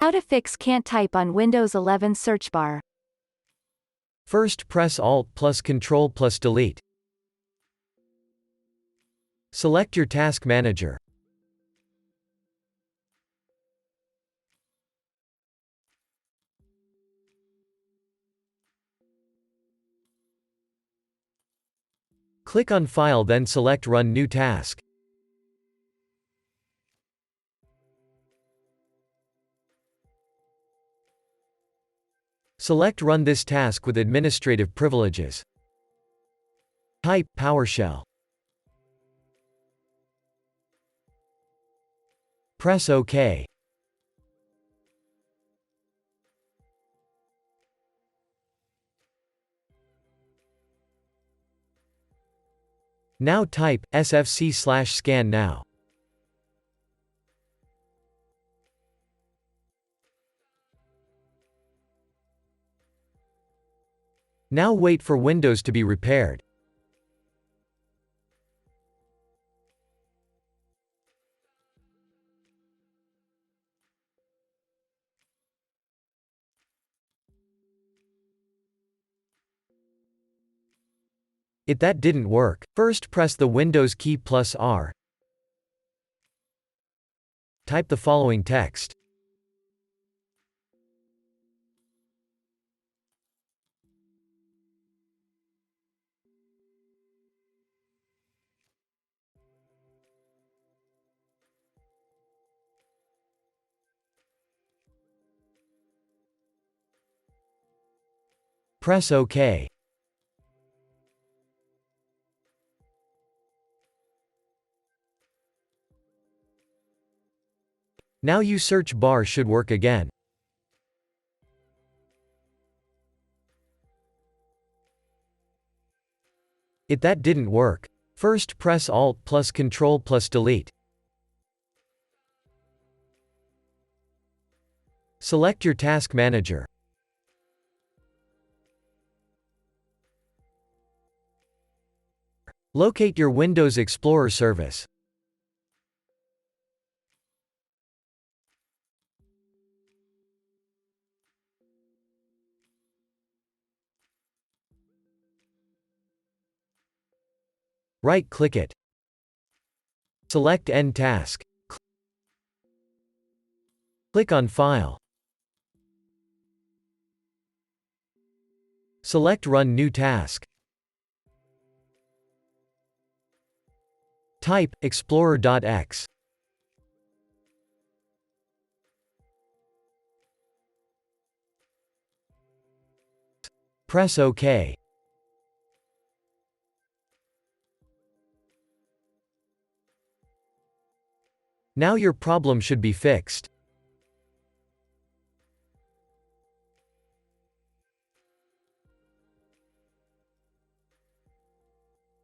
How to fix can't type on Windows 11 search bar. First press Alt plus Control plus Delete. Select your task manager. Click on File, then select Run New Task. Select Run this task with administrative privileges. Type PowerShell. Press OK. Now type sfc/scan now. Now wait for Windows to be repaired. If that didn't work, first press the Windows key plus R. Type the following text. Press OK. Now your search bar should work again. If that didn't work, first press Alt plus Control plus Delete. Select your task manager. Locate your Windows Explorer service. Right-click it. Select End Task. Click on File. Select Run New Task. Type Explorer.x. Press OK. Now your problem should be fixed.